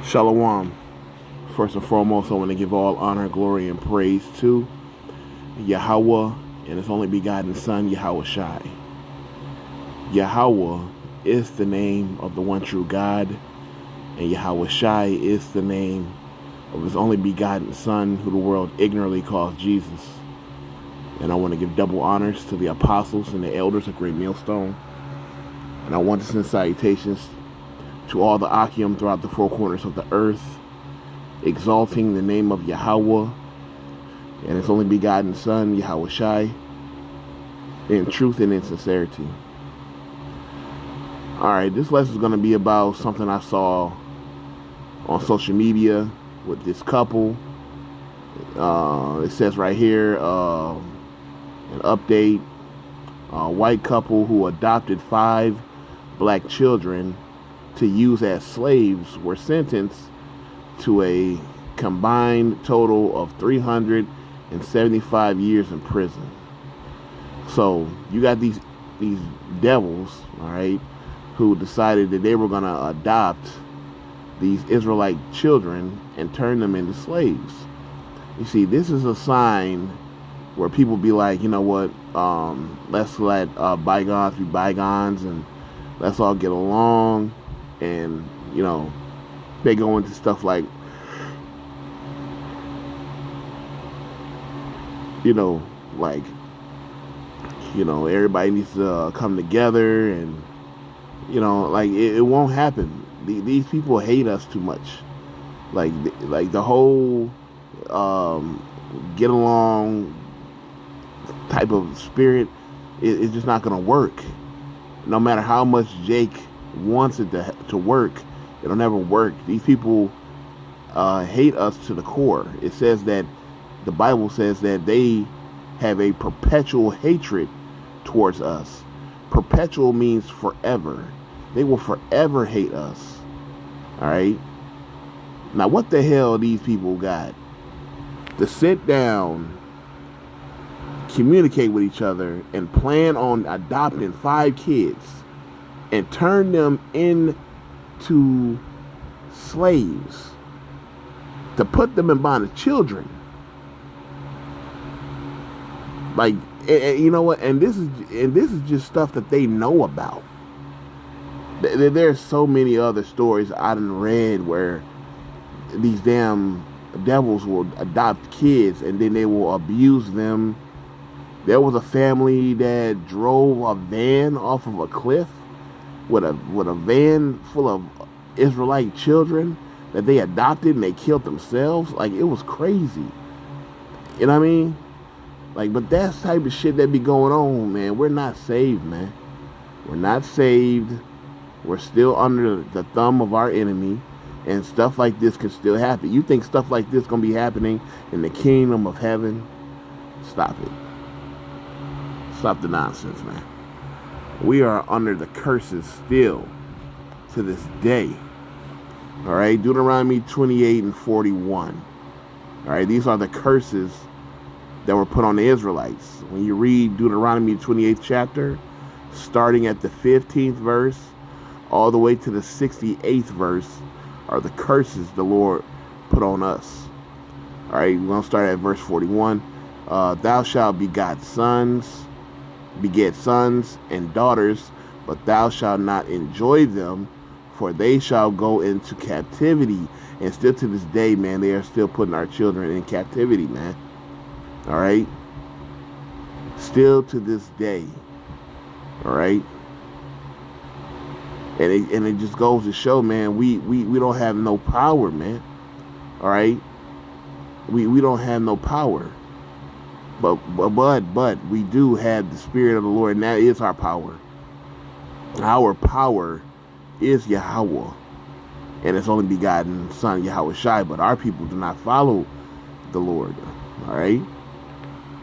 Shalom. First and foremost, I want to give all honor, glory, and praise to Yahweh and His only begotten Son, Yahweh Shai. Yahweh is the name of the one true God, and Yahweh Shai is the name of His only begotten Son, who the world ignorantly calls Jesus. And I want to give double honors to the apostles and the elders of Great Millstone. And I want to send salutations to all the Akim throughout the four corners of the earth, exalting the name of Yahweh and His only begotten Son, Yahweh Shai, in truth and in sincerity. Alright, this lesson is going to be about something I saw on social media with this couple. It says right here, an update. A white couple who adopted 5 black children to use as slaves were sentenced to a combined total of 375 years in prison. So you got these devils, all right, who decided that they were going to adopt these Israelite children and turn them into slaves. You see, this is a sign where people be like, you know what, let's let bygones be bygones and let's all get along. And, you know, they go into stuff like, everybody needs to come together and, it won't happen. These people hate us too much. Like the whole get along type of spirit is just not going to work. No matter how much Jake wants it to work, it'll never work. These people hate us to the core. It says that the Bible says that they have a perpetual hatred towards us. Perpetual means forever. They will forever hate us. All right. Now, what the hell these people got to sit down, communicate with each other, and plan on adopting 5 kids and turn them into slaves, to put them in bondage, children. Like, you know what? And this is just stuff that they know about. There's so many other stories I done read where these damn devils will adopt kids and then they will abuse them. There was a family that drove a van off of a cliff with a van full of Israelite children that they adopted and they killed themselves. Like, it was crazy. You know what I mean? Like, but that's the type of shit that be going on, man. We're not saved, man. We're not saved. We're still under the thumb of our enemy, and stuff like this can still happen. You think stuff like this gonna be happening in the kingdom of heaven? Stop it. Stop the nonsense, man. We are under the curses still to this day. All right, Deuteronomy 28 and 41. All right, these are the curses that were put on the Israelites. When you read Deuteronomy 28th chapter, starting at the 15th verse, all the way to the 68th verse, are the curses the Lord put on us. All right, we're going to start at verse 41. Thou shalt beget sons and daughters, but thou shalt not enjoy them, for they shall go into captivity. And still to this day, man, they are still putting our children in captivity, man. All right? Still to this day. All right? And it just goes to show, man, we don't have no power, man. All right? We don't have no power. But we do have the Spirit of the Lord, and that is our power. Our power is Yahweh and His only begotten Son, Yahweh Shai. But our people do not follow the Lord. All right?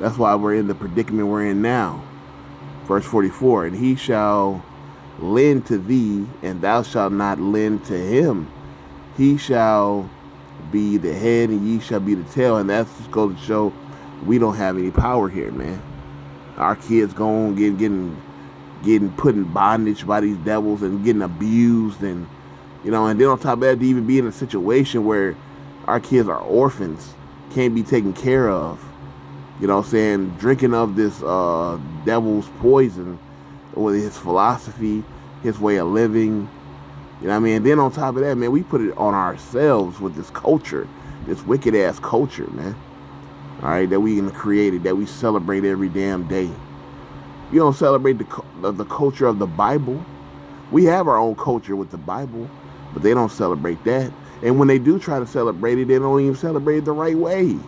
That's why we're in the predicament we're in now. Verse 44, and he shall lend to thee, and thou shalt not lend to him. He shall be the head, and ye shall be the tail. And that's just goes to show we don't have any power here, man. Our kids going getting put in bondage by these devils and getting abused and And then on top of that, to even be in a situation where our kids are orphans, can't be taken care of, drinking of this devil's poison with his philosophy, his way of living, And then on top of that, man, we put it on ourselves with this culture, this wicked ass culture, man. All right, that we created, that we celebrate every damn day. You don't celebrate the culture of the Bible. We have our own culture with the Bible, but they don't celebrate that. And when they do try to celebrate it, they don't even celebrate it the right way.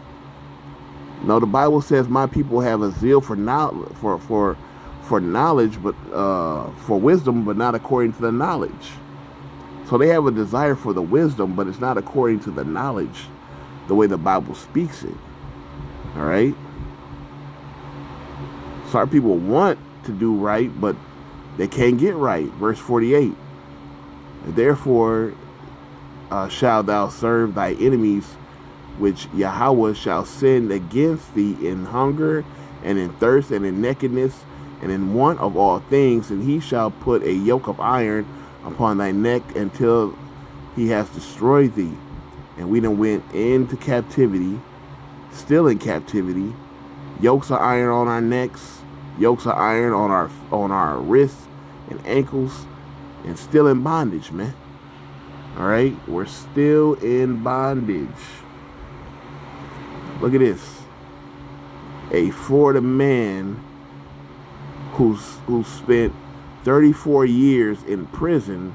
No, the Bible says my people have a zeal for knowledge, for knowledge, but for wisdom, but not according to the knowledge. So they have a desire for the wisdom, but it's not according to the knowledge, the way the Bible speaks it. All right. So our people want to do right, but they can't get right. Verse 48. Therefore shalt thou serve thy enemies, which Yahweh shall send against thee in hunger and in thirst and in nakedness and in want of all things, and he shall put a yoke of iron upon thy neck until he has destroyed thee. And we done went into captivity, still in captivity. Yokes of iron on our necks, yokes of iron on our wrists and ankles, and still in bondage, man. All right, we're still in bondage. Look at this. A Florida man who spent 34 years in prison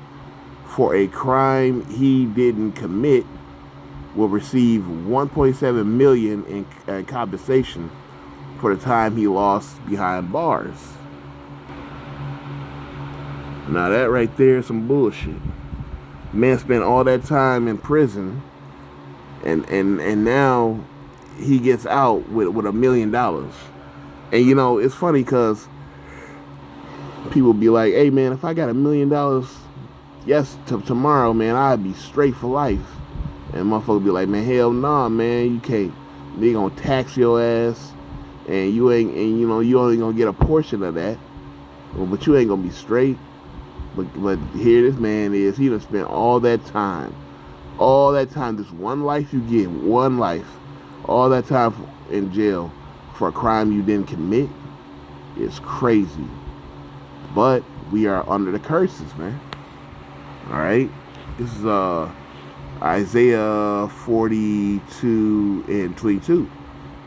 for a crime he didn't commit will receive $1.7 million in compensation for the time he lost behind bars. Now that right there is some bullshit. Man spent all that time in prison, and now he gets out with $1 million. And it's funny because people be like, hey man, if I got $1 million, tomorrow, man, I'd be straight for life. And motherfucker be like, man, hell nah, man, you can't. They gonna tax your ass, and you only gonna get a portion of that. But you ain't gonna be straight. But here this man is. He done spent all that time, this one life you get, one life, all that time in jail for a crime you didn't commit. It's crazy. But we are under the curses, man. All right. This is Isaiah 42 and 22.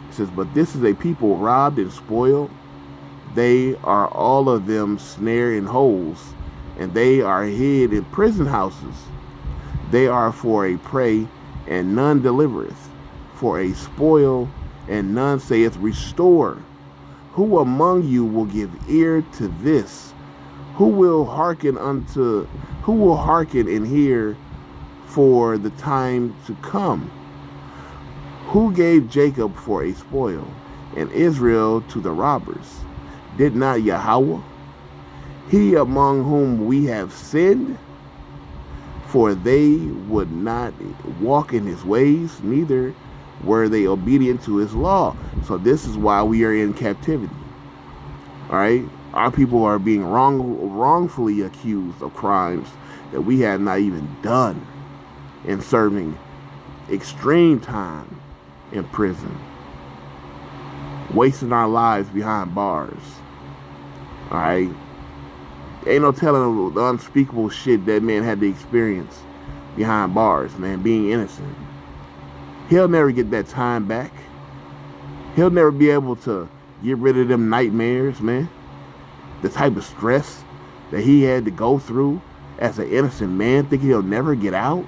It says, but this is a people robbed and spoiled. They are all of them snared in holes, and they are hid in prison houses. They are for a prey, and none delivereth, for a spoil, and none saith restore. Who among you will give ear to this? Who will hearken and hear for the time to come? Who gave Jacob for a spoil, and Israel to the robbers? Did not Yahweh? He among whom we have sinned, for they would not walk in his ways, neither were they obedient to his law. So this is why we are in captivity. All right, our people are being wrongfully accused of crimes that we have not even done, and serving extreme time in prison, wasting our lives behind bars. All right. Ain't no telling the unspeakable shit that man had to experience behind bars, man, being innocent. He'll never get that time back. He'll never be able to get rid of them nightmares, man. The type of stress that he had to go through as an innocent man, thinking he'll never get out.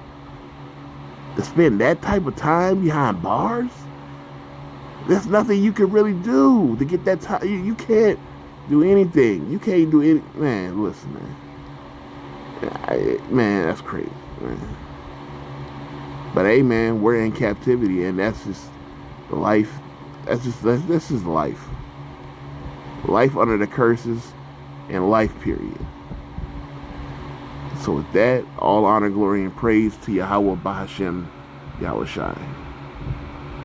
To spend that type of time behind bars, there's nothing you can really do to get that time. You can't do anything. You can't do any. Man, listen, man. Man, that's crazy, man. But hey, man, we're in captivity, and that's just the life. This is life. Life under the curses, and life, period. So with that, all honor, glory, and praise to Yahweh Bahashem, Yahweh Shai.